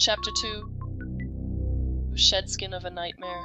Chapter 2, Shedskin of a Nightmare.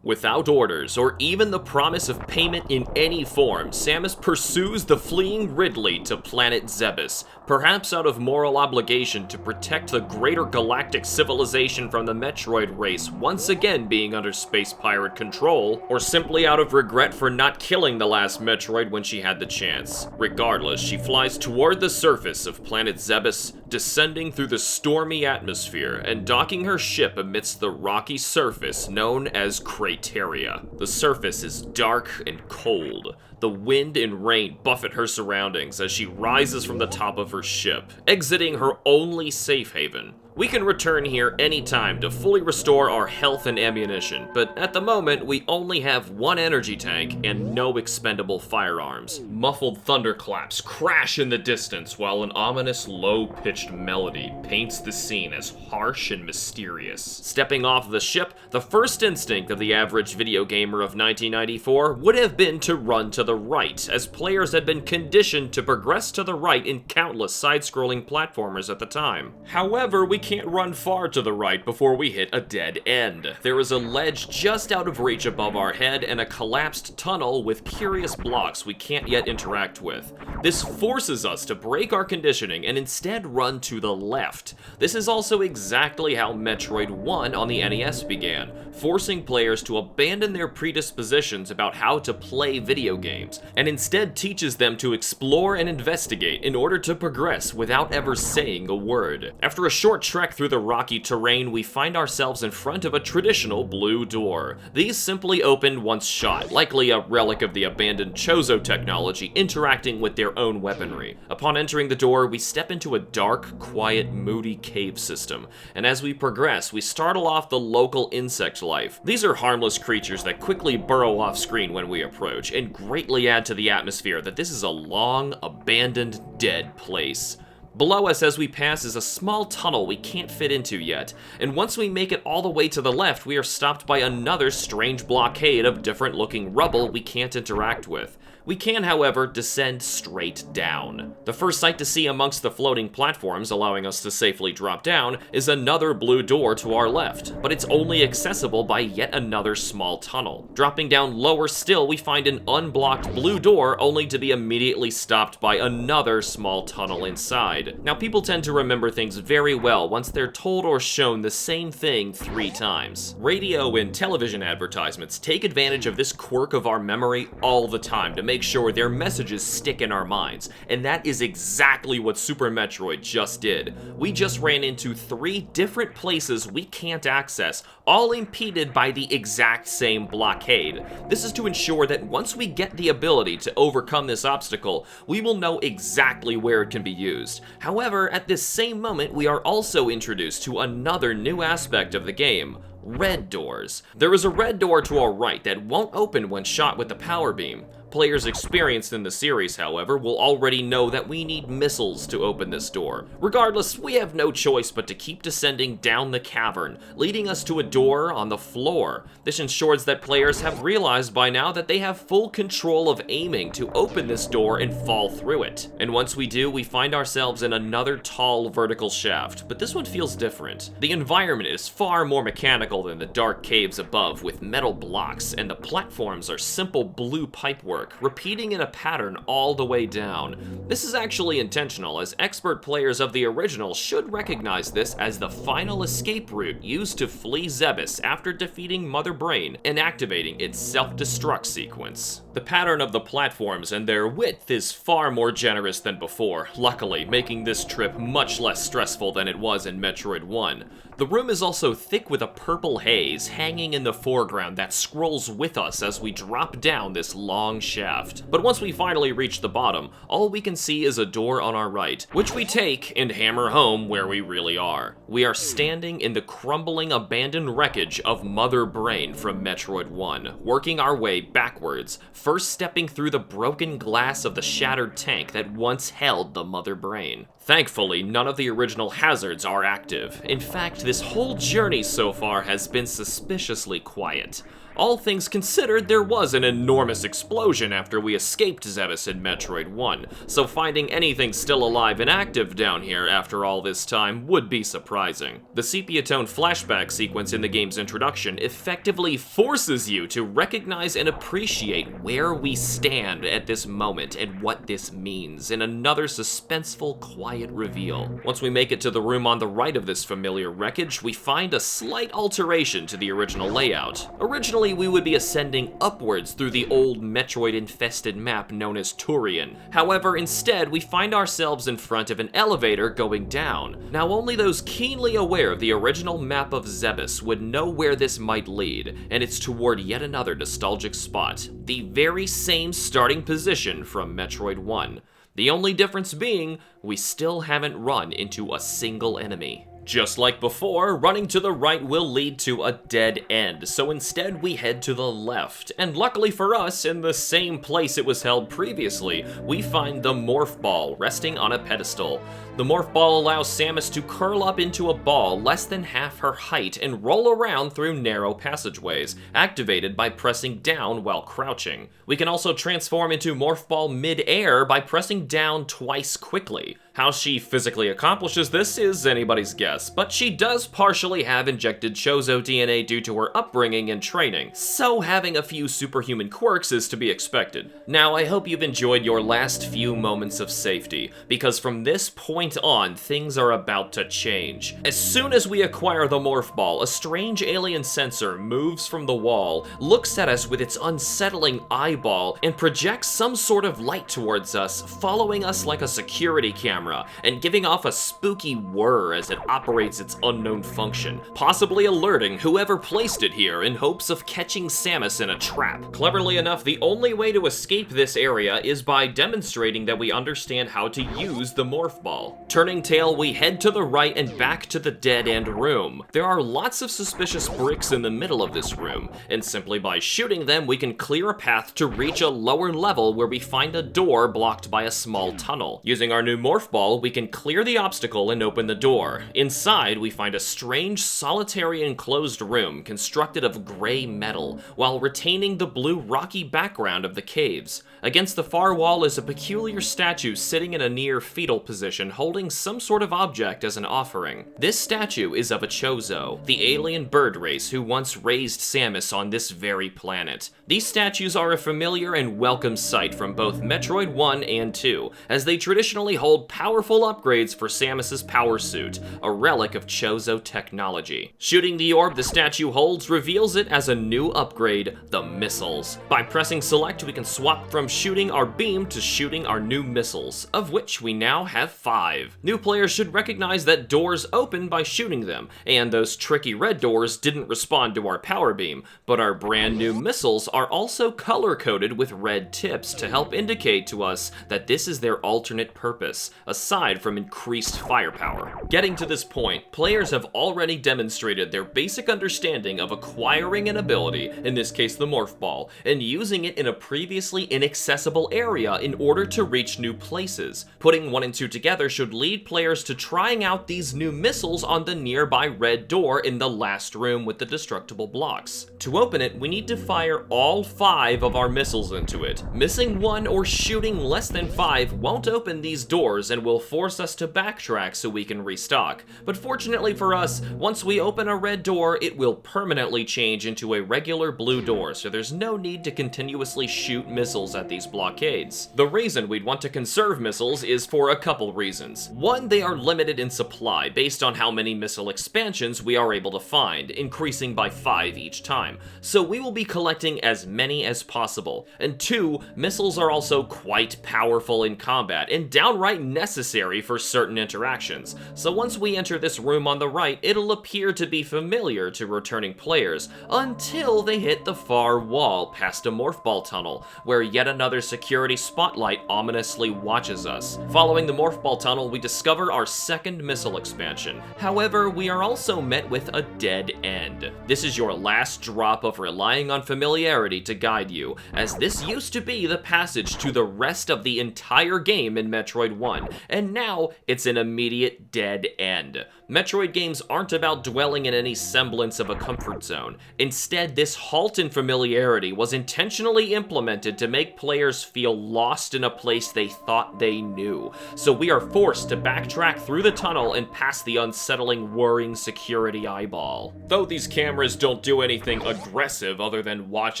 Without orders, or even the promise of payment in any form, Samus pursues the fleeing Ridley to planet Zebes, perhaps out of moral obligation to protect the greater galactic civilization from the Metroid race once again being under space pirate control, or simply out of regret for not killing the last Metroid when she had the chance. Regardless, she flies toward the surface of planet Zebes, descending through the stormy atmosphere and docking her ship amidst the rocky surface known as Crateria. The surface is dark and cold. The wind and rain buffet her surroundings as she rises from the top of her ship, exiting her only safe haven. We can return here anytime to fully restore our health and ammunition, but at the moment we only have one energy tank and no expendable firearms. Muffled thunderclaps crash in the distance while an ominous low-pitched melody paints the scene as harsh and mysterious. Stepping off the ship, the first instinct of the average video gamer of 1994 would have been to run to the right, as players had been conditioned to progress to the right in countless side-scrolling platformers at the time. However, we can't run far to the right before we hit a dead end. There is a ledge just out of reach above our head and a collapsed tunnel with curious blocks we can't yet interact with. This forces us to break our conditioning and instead run to the left. This is also exactly how Metroid 1 on the NES began, forcing players to abandon their predispositions about how to play video games, and instead teaches them to explore and investigate in order to progress without ever saying a word. After a short trek through the rocky terrain, we find ourselves in front of a traditional blue door. These simply open once shot, likely a relic of the abandoned Chozo technology interacting with their own weaponry. Upon entering the door, we step into a dark, quiet, moody cave system, and as we progress, we startle off the local insect life. These are harmless creatures that quickly burrow off screen when we approach, and greatly add to the atmosphere that this is a long, abandoned, dead place. Below us as we pass is a small tunnel we can't fit into yet, and once we make it all the way to the left, we are stopped by another strange blockade of different looking rubble we can't interact with. We can, however, descend straight down. The first sight to see amongst the floating platforms, allowing us to safely drop down, is another blue door to our left, but it's only accessible by yet another small tunnel. Dropping down lower still, we find an unblocked blue door, only to be immediately stopped by another small tunnel inside. Now, people tend to remember things very well once they're told or shown the same thing 3 times. Radio and television advertisements take advantage of this quirk of our memory all the time to make sure their messages stick in our minds, and that is exactly what Super Metroid just did. We just ran into 3 different places we can't access, all impeded by the exact same blockade. This is to ensure that once we get the ability to overcome this obstacle, we will know exactly where it can be used. However, at this same moment, we are also introduced to another new aspect of the game: red doors. There is a red door to our right that won't open when shot with the power beam. Players experienced in the series, however, will already know that we need missiles to open this door. Regardless, we have no choice but to keep descending down the cavern, leading us to a door on the floor. This ensures that players have realized by now that they have full control of aiming to open this door and fall through it. And once we do, we find ourselves in another tall vertical shaft, but this one feels different. The environment is far more mechanical than the dark caves above, with metal blocks, and the platforms are simple blue pipework, repeating in a pattern all the way down. This is actually intentional, as expert players of the original should recognize this as the final escape route used to flee Zebes after defeating Mother Brain and activating its self-destruct sequence. The pattern of the platforms and their width is far more generous than before, luckily making this trip much less stressful than it was in Metroid 1. The room is also thick with a purple haze hanging in the foreground that scrolls with us as we drop down this long shaft. But once we finally reach the bottom, all we can see is a door on our right, which we take and hammer home where we really are. We are standing in the crumbling, abandoned wreckage of Mother Brain from Metroid 1, working our way backwards, first stepping through the broken glass of the shattered tank that once held the Mother Brain. Thankfully, none of the original hazards are active. In fact, this whole journey so far has been suspiciously quiet. All things considered, there was an enormous explosion after we escaped Zebes in Metroid 1, so finding anything still alive and active down here after all this time would be surprising. The sepia-tone flashback sequence in the game's introduction effectively forces you to recognize and appreciate where we stand at this moment and what this means in another suspenseful, quiet reveal. Once we make it to the room on the right of this familiar wreckage, we find a slight alteration to the original layout. Originally, we would be ascending upwards through the old Metroid-infested map known as Turian. However, instead, we find ourselves in front of an elevator going down. Now, only those keenly aware of the original map of Zebes would know where this might lead, and it's toward yet another nostalgic spot, the very same starting position from Metroid 1. The only difference being, we still haven't run into a single enemy. Just like before, running to the right will lead to a dead end, so instead we head to the left. And luckily for us, in the same place it was held previously, we find the Morph Ball resting on a pedestal. The Morph Ball allows Samus to curl up into a ball less than half her height and roll around through narrow passageways, activated by pressing down while crouching. We can also transform into Morph Ball mid-air by pressing down twice quickly. How she physically accomplishes this is anybody's guess, but she does partially have injected Chozo DNA due to her upbringing and training, so having a few superhuman quirks is to be expected. Now, I hope you've enjoyed your last few moments of safety, because from this point on, things are about to change. As soon as we acquire the Morph Ball, a strange alien sensor moves from the wall, looks at us with its unsettling eyeball, and projects some sort of light towards us, following us like a security camera, and giving off a spooky whir as it operates its unknown function, possibly alerting whoever placed it here in hopes of catching Samus in a trap. Cleverly enough, the only way to escape this area is by demonstrating that we understand how to use the Morph Ball. Turning tail, we head to the right and back to the dead-end room. There are lots of suspicious bricks in the middle of this room, and simply by shooting them, we can clear a path to reach a lower level where we find a door blocked by a small tunnel. Using our new Morph Ball, we can clear the obstacle and open the door. Inside, we find a strange, solitary enclosed room constructed of gray metal, while retaining the blue rocky background of the caves. Against the far wall is a peculiar statue sitting in a near fetal position, holding some sort of object as an offering. This statue is of a Chozo, the alien bird race who once raised Samus on this very planet. These statues are a familiar and welcome sight from both Metroid 1 and 2, as they traditionally hold powerful upgrades for Samus's power suit, a relic of Chozo technology. Shooting the orb the statue holds reveals it as a new upgrade, the missiles. By pressing select, we can swap from shooting our beam to shooting our new missiles, of which we now have 5. New players should recognize that doors open by shooting them, and those tricky red doors didn't respond to our power beam, but our brand new missiles are also color-coded with red tips to help indicate to us that this is their alternate purpose, aside from increased firepower. Getting to this point, players have already demonstrated their basic understanding of acquiring an ability, in this case the Morph Ball, and using it in a previously inaccessible area in order to reach new places. Putting 1 and 2 together should lead players to trying out these new missiles on the nearby red door in the last room with the destructible blocks. To open it, we need to fire all 5 of our missiles into it. Missing 1 or shooting less than 5 won't open these doors and will force us to backtrack so we can restock. But fortunately for us, once we open a red door, it will permanently change into a regular blue door, so there's no need to continuously shoot missiles at these blockades. The reason we'd want to conserve missiles is for a couple reasons. 1, they are limited in supply based on how many missile expansions we are able to find, increasing by 5 each time, so we will be collecting as many as possible. And 2, missiles are also quite powerful in combat and downright necessary for certain interactions, so once we enter this room on the right, it'll appear to be familiar to returning players until they hit the far wall past a Morph Ball tunnel, where yet another security spotlight ominously watches us. Following the Morph Ball tunnel, we discover our second missile expansion. However, we are also met with a dead end. This is your last drop of relying on familiarity to guide you, as this used to be the passage to the rest of the entire game in Metroid 1, and now it's an immediate dead end. Metroid games aren't about dwelling in any semblance of a comfort zone. Instead, this halt in familiarity was intentionally implemented to make players feel lost in a place they thought they knew. So we are forced to backtrack through the tunnel and past the unsettling, worrying security eyeball. Though these cameras don't do anything aggressive other than watch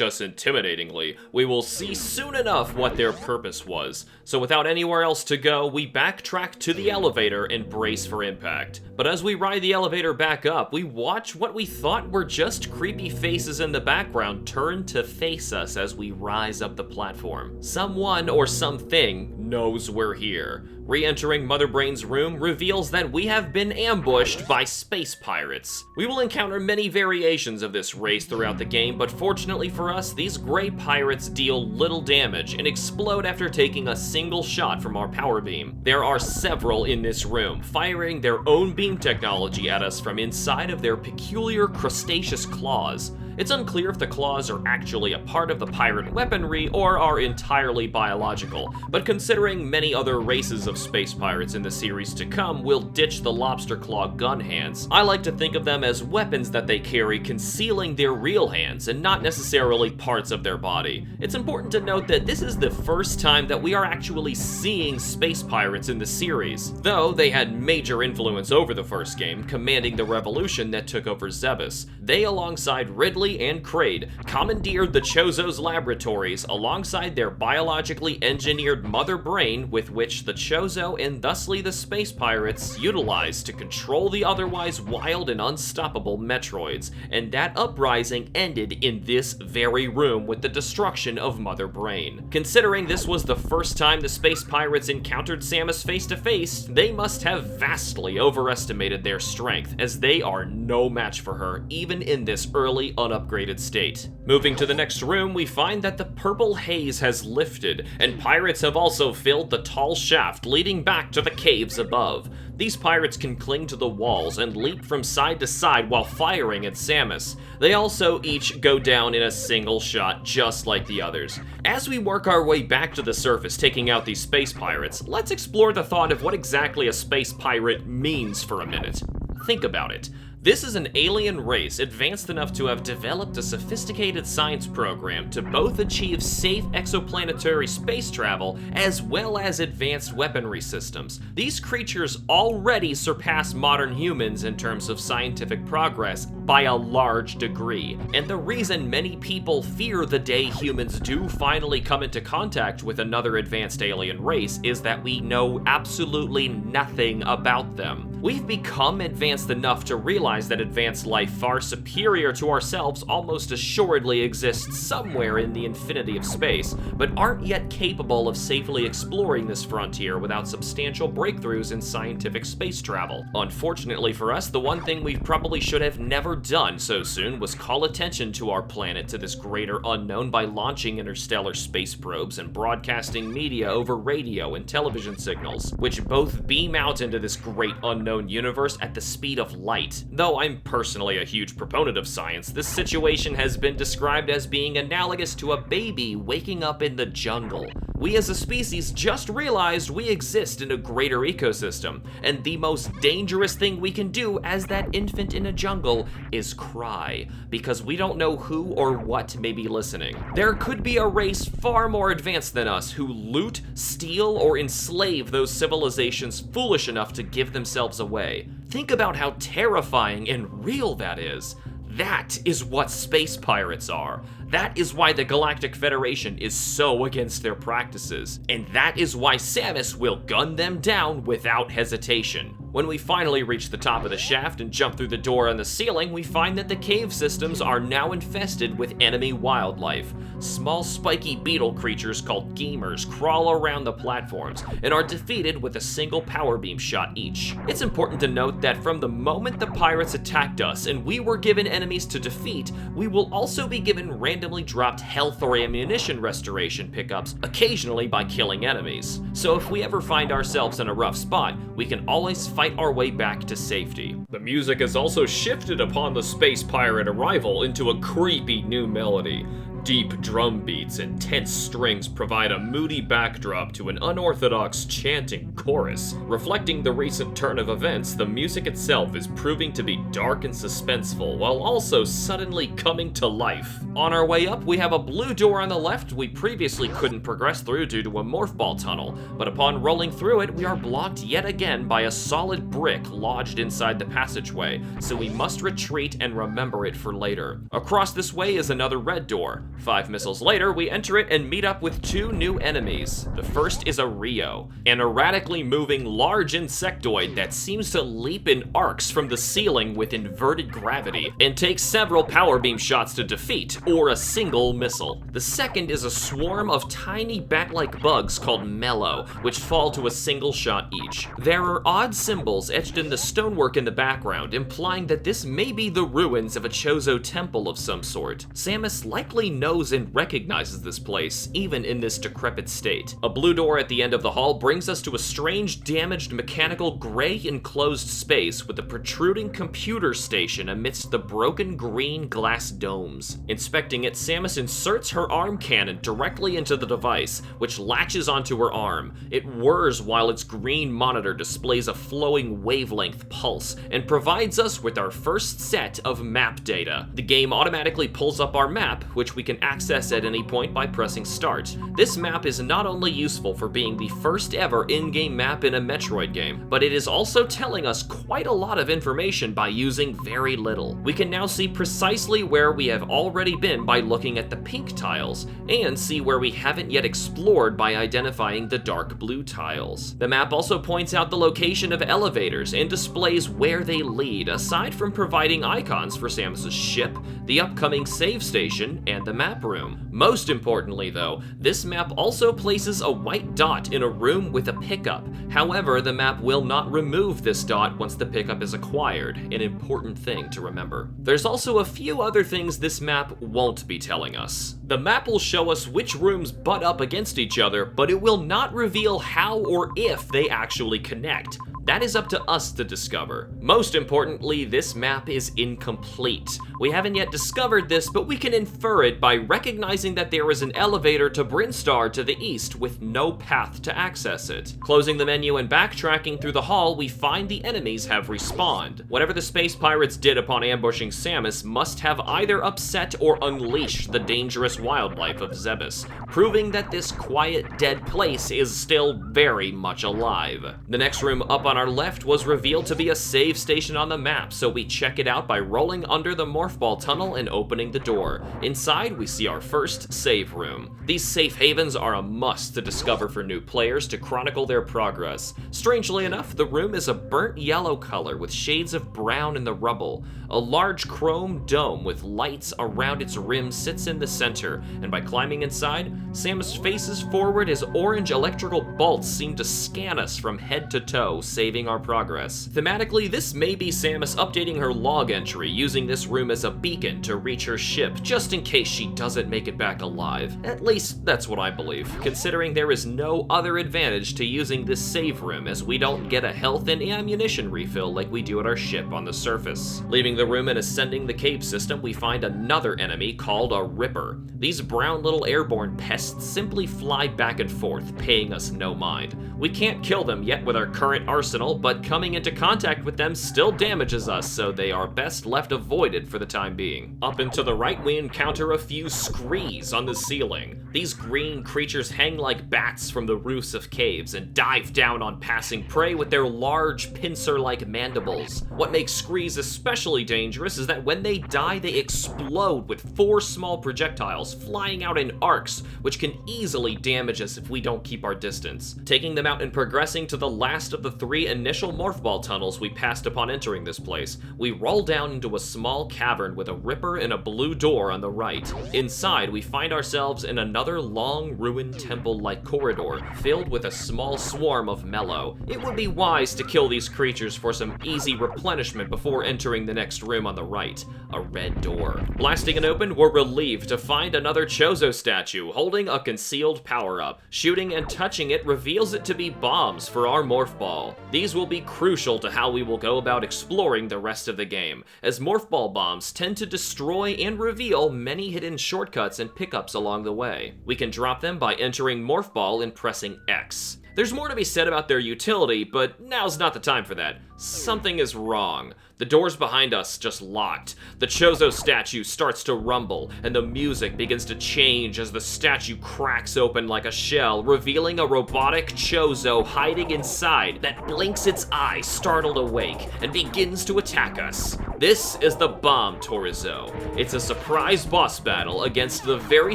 us intimidatingly, we will see soon enough what their purpose was. So without anywhere else to go, we backtrack to the elevator and brace for impact. But as we ride the elevator back up, we watch what we thought were just creepy faces in the background turn to face us as we rise up the platform. Someone or something knows we're here. Re-entering Mother Brain's room reveals that we have been ambushed by space pirates. We will encounter many variations of this race throughout the game, but fortunately for us, these gray pirates deal little damage and explode after taking a single shot from our power beam. There are several in this room, firing their own beam technology at us from inside of their peculiar crustaceous claws. It's unclear if the claws are actually a part of the pirate weaponry or are entirely biological, but considering many other races of space pirates in the series to come will ditch the lobster claw gun hands, I like to think of them as weapons that they carry concealing their real hands and not necessarily parts of their body. It's important to note that this is the first time that we are actually seeing space pirates in the series, though they had major influence over the first game, commanding the revolution that took over Zebes. They, alongside Ridley and Kraid, commandeered the Chozo's laboratories alongside their biologically engineered mother brain, with which the Chozo and thusly the space pirates utilized to control the otherwise wild and unstoppable Metroids, and that uprising ended in this very room with the destruction of Mother Brain. Considering this was the first time the space pirates encountered Samus face to face, they must have vastly overestimated their strength, as they are no match for her, even in this early unupgraded state. Moving to the next room, we find that the purple haze has lifted, and pirates have also filled the tall shaft leading back to the caves above. These pirates can cling to the walls and leap from side to side while firing at Samus. They also each go down in a single shot, just like the others. As we work our way back to the surface, taking out these space pirates, let's explore the thought of what exactly a space pirate means for a minute. Think about it. This is an alien race advanced enough to have developed a sophisticated science program to both achieve safe exoplanetary space travel as well as advanced weaponry systems. These creatures already surpass modern humans in terms of scientific progress by a large degree, and the reason many people fear the day humans do finally come into contact with another advanced alien race is that we know absolutely nothing about them. We've become advanced enough to realize that advanced life far superior to ourselves almost assuredly exists somewhere in the infinity of space, but aren't yet capable of safely exploring this frontier without substantial breakthroughs in scientific space travel. Unfortunately for us, the one thing we probably should have never done so soon was call attention to our planet to this greater unknown by launching interstellar space probes and broadcasting media over radio and television signals, which both beam out into this great unknown universe at the speed of light. Though I'm personally a huge proponent of science, this situation has been described as being analogous to a baby waking up in the jungle. We as a species just realized we exist in a greater ecosystem, and the most dangerous thing we can do as that infant in a jungle is cry, because we don't know who or what may be listening. There could be a race far more advanced than us who loot, steal, or enslave those civilizations foolish enough to give themselves away. Think about how terrifying and real that is. That is what space pirates are. That is why the Galactic Federation is so against their practices. And that is why Samus will gun them down without hesitation. When we finally reach the top of the shaft and jump through the door on the ceiling, we find that the cave systems are now infested with enemy wildlife. Small spiky beetle creatures called gamers crawl around the platforms and are defeated with a single power beam shot each. It's important to note that from the moment the pirates attacked us and we were given enemies to defeat, we will also be given randomly dropped health or ammunition restoration pickups, occasionally by killing enemies. So if we ever find ourselves in a rough spot, we can always fight our way back to safety. The music has also shifted upon the space pirate arrival into a creepy new melody. Deep drum beats and tense strings provide a moody backdrop to an unorthodox chanting chorus. Reflecting the recent turn of events, the music itself is proving to be dark and suspenseful, while also suddenly coming to life. On our way up, we have a blue door on the left we previously couldn't progress through due to a morph ball tunnel, but upon rolling through it, we are blocked yet again by a solid brick lodged inside the passageway, so we must retreat and remember it for later. Across this way is another red door. 5 missiles later, we enter it and meet up with 2 new enemies. The first is a Rio, an erratically moving large insectoid that seems to leap in arcs from the ceiling with inverted gravity, and takes several power beam shots to defeat, or a single missile. The second is a swarm of tiny bat-like bugs called Mellow, which fall to a single shot each. There are odd symbols etched in the stonework in the background, implying that this may be the ruins of a Chozo temple of some sort. Samus likely knows and recognizes this place, even in this decrepit state. A blue door at the end of the hall brings us to a strange, damaged mechanical gray enclosed space with a protruding computer station amidst the broken green glass domes. Inspecting it, Samus inserts her arm cannon directly into the device, which latches onto her arm. It whirs while its green monitor displays a flowing wavelength pulse and provides us with our first set of map data. The game automatically pulls up our map, which we can access at any point by pressing start. This map is not only useful for being the first ever in-game map in a Metroid game, but it is also telling us quite a lot of information by using very little. We can now see precisely where we have already been by looking at the pink tiles, and see where we haven't yet explored by identifying the dark blue tiles. The map also points out the location of elevators and displays where they lead, aside from providing icons for Samus's ship, the upcoming save station, and the map room. Most importantly though, this map also places a white dot in a room with a pickup. However, the map will not remove this dot once the pickup is acquired, an important thing to remember. There's also a few other things this map won't be telling us. The map will show us which rooms butt up against each other, but it will not reveal how or if they actually connect. That is up to us to discover. Most importantly, this map is incomplete. We haven't yet discovered this, but we can infer it by recognizing that there is an elevator to Brinstar to the east with no path to access it. Closing the menu and backtracking through the hall, we find the enemies have respawned. Whatever the space pirates did upon ambushing Samus must have either upset or unleashed the dangerous wildlife of Zebes, proving that this quiet, dead place is still very much alive. The next room up on our left was revealed to be a save station on the map, so we check it out by rolling under the morph ball tunnel and opening the door. Inside, we see our first save room. These safe havens are a must to discover for new players to chronicle their progress. Strangely enough, the room is a burnt yellow color with shades of brown in the rubble. A large chrome dome with lights around its rim sits in the center, and by climbing inside, Samus faces forward as orange electrical bolts seem to scan us from head to toe, saving our progress. Thematically, this may be Samus updating her log entry, using this room as a beacon to reach her ship, just in case she doesn't make it back alive. At least, that's what I believe, considering there is no other advantage to using this save room, as we don't get a health and ammunition refill like we do at our ship on the surface. Leaving the room and ascending the cave system, we find another enemy called a Ripper. These brown little airborne pests simply fly back and forth, paying us no mind. We can't kill them yet with our current arsenal, but coming into contact with them still damages us, so they are best left avoided for the time being. Up and to the right, we encounter a few screes on the ceiling. These green creatures hang like bats from the roofs of caves and dive down on passing prey with their large pincer-like mandibles. What makes screes especially dangerous is that when they die, they explode with 4 small projectiles flying out in arcs, which can easily damage us if we don't keep our distance. Taking them out and progressing to the last of the 3 initial morph ball tunnels we passed upon entering this place, we roll down into a small cavern with a Ripper and a blue door on the right. Inside, we find ourselves in another long, ruined temple-like corridor filled with a small swarm of Mellow. It would be wise to kill these creatures for some easy replenishment before entering the next room on the right, a red door. Blasting it open, we're relieved to find another Chozo statue holding a concealed power-up. Shooting and touching it reveals it to be bombs for our morph ball. These will be crucial to how we will go about exploring the rest of the game, as Morph Ball bombs tend to destroy and reveal many hidden shortcuts and pickups along the way. We can drop them by entering Morph Ball and pressing X. There's more to be said about their utility, but now's not the time for that. Something is wrong. The doors behind us just locked. The Chozo statue starts to rumble, and the music begins to change as the statue cracks open like a shell, revealing a robotic Chozo hiding inside that blinks its eye, startled awake, and begins to attack us. This is the Bomb Torizo. It's a surprise boss battle against the very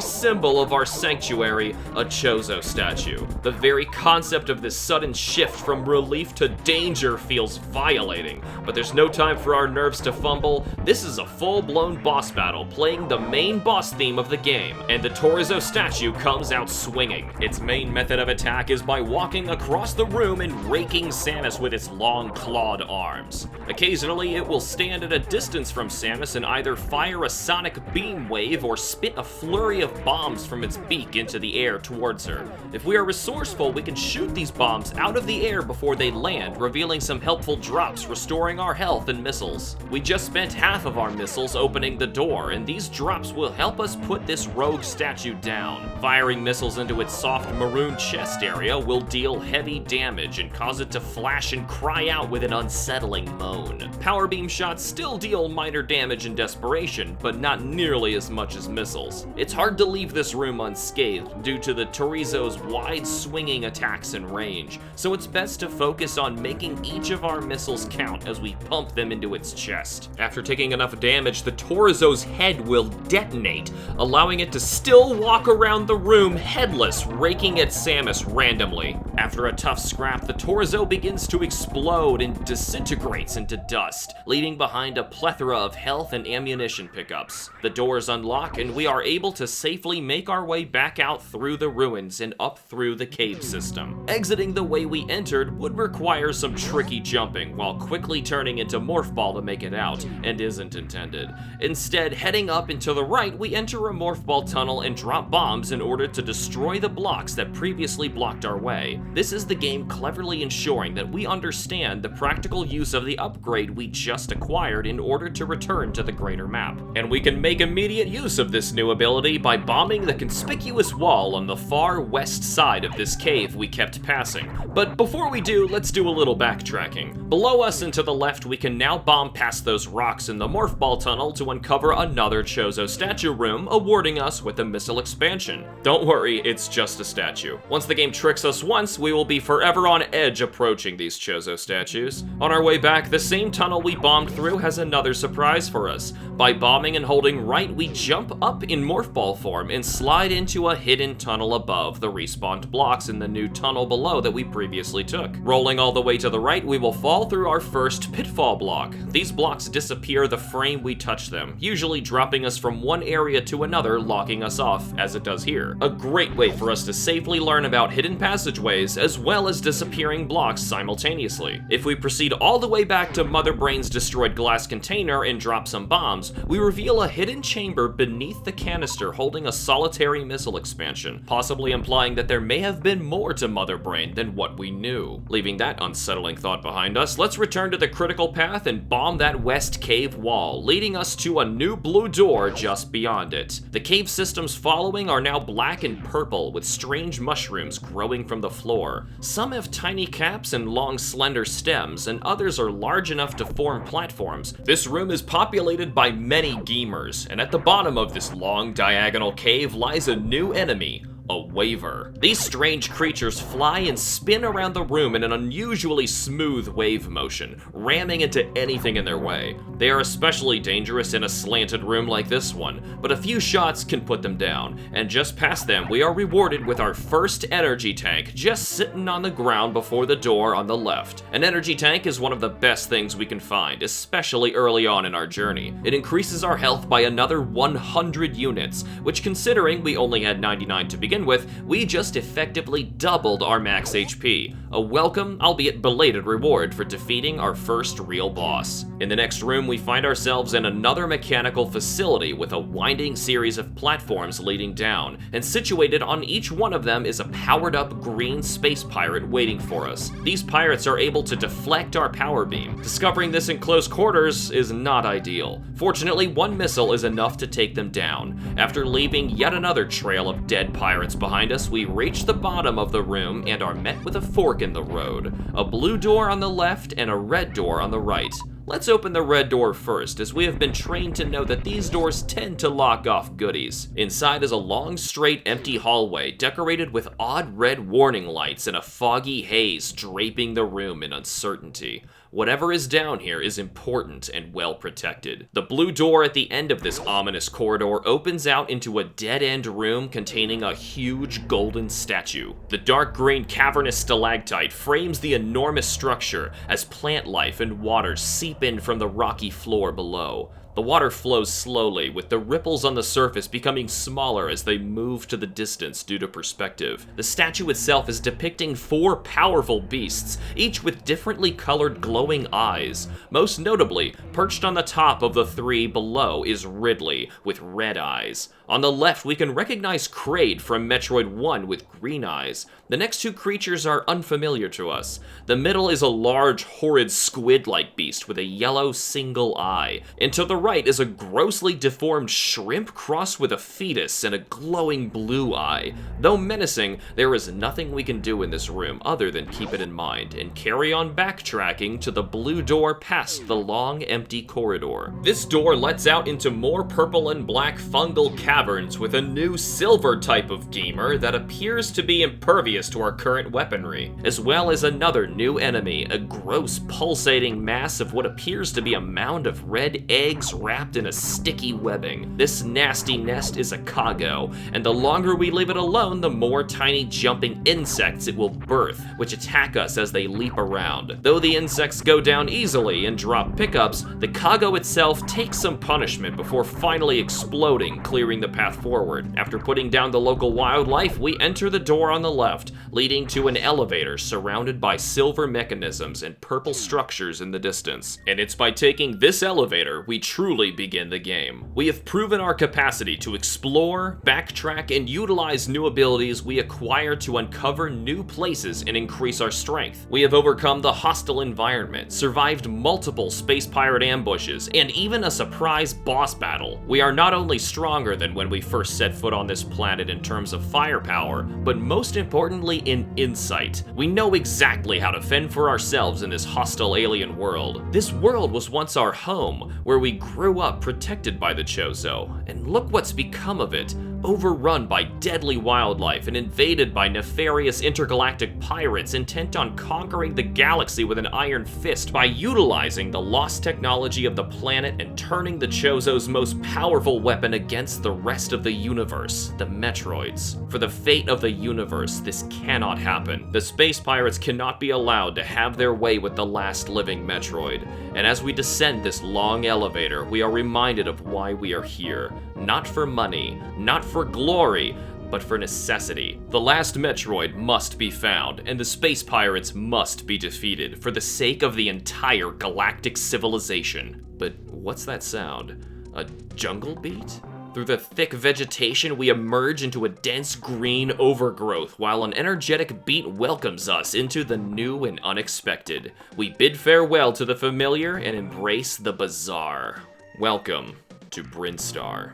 symbol of our sanctuary, a Chozo statue. The very concept of this sudden shift from relief to danger feels violating, but there's no time for our nerves to fumble. This is a full-blown boss battle playing the main boss theme of the game, and the Torizo statue comes out swinging. Its main method of attack is by walking across the room and raking Samus with its long clawed arms. Occasionally, it will stand at a distance from Samus and either fire a sonic beam wave or spit a flurry of bombs from its beak into the air towards her. If we are resourceful, we can shoot these bombs out of the air before they land, revealing some helpful drops, restoring our health and missiles. We just spent half of our missiles opening the door, and these drops will help us put this rogue statue down. Firing missiles into its soft maroon chest area will deal heavy damage and cause it to flash and cry out with an unsettling moan. Power beam shots still deal minor damage and desperation, but not nearly as much as missiles. It's hard to leave this room unscathed due to the Torizo's wide swinging attacks and range, so it's best to focus on making each of our missiles count as we pump them into its chest. After taking enough damage, the Torizo's head will detonate, allowing it to still walk around the room headless, raking at Samus randomly. After a tough scrap, the Torizo begins to explode and disintegrates into dust, leaving behind a plethora of health and ammunition pickups. The doors unlock, and we are able to safely make our way back out through the ruins and up through the cave system. Exiting the way we entered would require some tricky jumping, while quickly turning into Morph Ball to make it out, and isn't intended. Instead, heading up and to the right, we enter a Morph Ball tunnel and drop bombs in order to destroy the blocks that previously blocked our way. This is the game cleverly ensuring that we understand the practical use of the upgrade we just acquired in order to return to the greater map. And we can make immediate use of this new ability by bombing the conspicuous wall on the far west side of this cave we kept passing. But before we do, let's do a little backtracking. Below us and to the left, we can now bomb past those rocks in the Morph Ball tunnel to uncover another Chozo statue room, awarding us with a missile expansion. Don't worry, it's just a statue. Once the game tricks us once, we will be forever on edge approaching these Chozo statues. On our way back, the same tunnel we bombed through has another surprise for us. By bombing and holding right, we jump up in Morph Ball form and slide into a hidden tunnel above the respawned blocks in the new tunnel below that we previously took. Rolling all the way to the right, we will fall through our first pitfall block. These blocks disappear the frame we touch them, usually dropping us from one area to another, locking us off, as it does here. A great way for us to safely learn about hidden passageways as well as disappearing blocks simultaneously. If we proceed all the way back to Mother Brain's destroyed glass container and drop some bombs, we reveal a hidden chamber beneath the canister holding a solitary missile expansion, possibly implying that there may have been more to Mother Brain than what we knew. Leaving that unsettling thought behind us, let's return to the critical path and bomb that west cave wall, leading us to a new blue door just beyond it. The cave systems following are now black and purple, with strange mushrooms growing from the floor. Some have tiny caps and long slender stems, and others are large enough to form platforms. This room is populated by many gamers, and at the bottom of this long diagonal cave lies a new enemy, a waver. These strange creatures fly and spin around the room in an unusually smooth wave motion, ramming into anything in their way. They are especially dangerous in a slanted room like this one, but a few shots can put them down, and just past them we are rewarded with our first energy tank just sitting on the ground before the door on the left. An energy tank is one of the best things we can find, especially early on in our journey. It increases our health by another 100 units, which, considering we only had 99 to begin begin with, we just effectively doubled our max HP. A welcome, albeit belated reward for defeating our first real boss. In the next room, we find ourselves in another mechanical facility with a winding series of platforms leading down, and situated on each one of them is a powered-up green space pirate waiting for us. These pirates are able to deflect our power beam. Discovering this in close quarters is not ideal. Fortunately, one missile is enough to take them down. After leaving yet another trail of dead pirates behind us, we reach the bottom of the room and are met with a fork in the road. A blue door on the left and a red door on the right. Let's open the red door first, as we have been trained to know that these doors tend to lock off goodies. Inside is a long, straight, empty hallway decorated with odd red warning lights and a foggy haze draping the room in uncertainty. Whatever is down here is important and well protected. The blue door at the end of this ominous corridor opens out into a dead-end room containing a huge golden statue. The dark green cavernous stalactite frames the enormous structure as plant life and water seep in from the rocky floor below. The water flows slowly, with the ripples on the surface becoming smaller as they move to the distance due to perspective. The statue itself is depicting 4 powerful beasts, each with differently colored glowing eyes. Most notably, perched on the top of the 3 below is Ridley, with red eyes. On the left, we can recognize Kraid from Metroid 1 with green eyes. The next 2 creatures are unfamiliar to us. The middle is a large, horrid squid-like beast with a yellow single eye. And to the right is a grossly deformed shrimp crossed with a fetus and a glowing blue eye. Though menacing, there is nothing we can do in this room other than keep it in mind and carry on backtracking to the blue door past the long, empty corridor. This door lets out into more purple and black fungal caverns with a new silver type of gamer that appears to be impervious to our current weaponry, as well as another new enemy, a gross pulsating mass of what appears to be a mound of red eggs wrapped in a sticky webbing. This nasty nest is a Kago, and the longer we leave it alone, the more tiny jumping insects it will birth, which attack us as they leap around. Though the insects go down easily and drop pickups, the Kago itself takes some punishment before finally exploding, clearing the path forward. After putting down the local wildlife, we enter the door on the left, leading to an elevator surrounded by silver mechanisms and purple structures in the distance. And it's by taking this elevator we truly begin the game. We have proven our capacity to explore, backtrack, and utilize new abilities we acquire to uncover new places and increase our strength. We have overcome the hostile environment, survived multiple space pirate ambushes, and even a surprise boss battle. We are not only stronger than when we first set foot on this planet in terms of firepower, but most importantly in insight. We know exactly how to fend for ourselves in this hostile alien world. This world was once our home, where we grew up protected by the Chozo, and look what's become of it. Overrun by deadly wildlife and invaded by nefarious intergalactic pirates intent on conquering the galaxy with an iron fist by utilizing the lost technology of the planet and turning the Chozo's most powerful weapon against the rest of the universe, the Metroids. For the fate of the universe, this cannot happen. The space pirates cannot be allowed to have their way with the last living Metroid, and as we descend this long elevator, we are reminded of why we are here. Not for money, not for glory, but for necessity. The last Metroid must be found, and the space pirates must be defeated for the sake of the entire galactic civilization. But what's that sound? A jungle beat? Through the thick vegetation, we emerge into a dense green overgrowth, while an energetic beat welcomes us into the new and unexpected. We bid farewell to the familiar and embrace the bizarre. Welcome to Brinstar.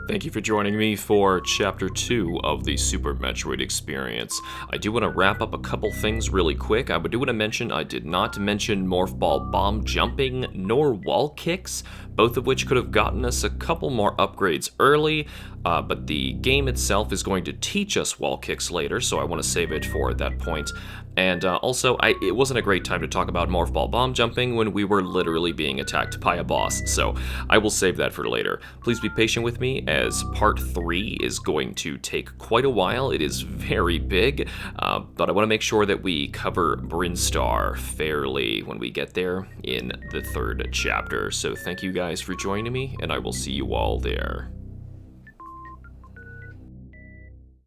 Thank you for joining me for Chapter 2 of the Super Metroid experience. I do want to wrap up a couple things really quick. I do want to mention I did not mention Morph Ball bomb jumping nor wall kicks, both of which could have gotten us a couple more upgrades early. but the game itself is going to teach us wall kicks later, so I want to save it for that point. And also, it wasn't a great time to talk about morph ball bomb jumping when we were literally being attacked by a boss, so I will save that for later. Please be patient with me, as part 3 is going to take quite a while. It is very big, but I want to make sure that we cover Brinstar fairly when we get there in the 3rd chapter. So thank you guys for joining me, and I will see you all there.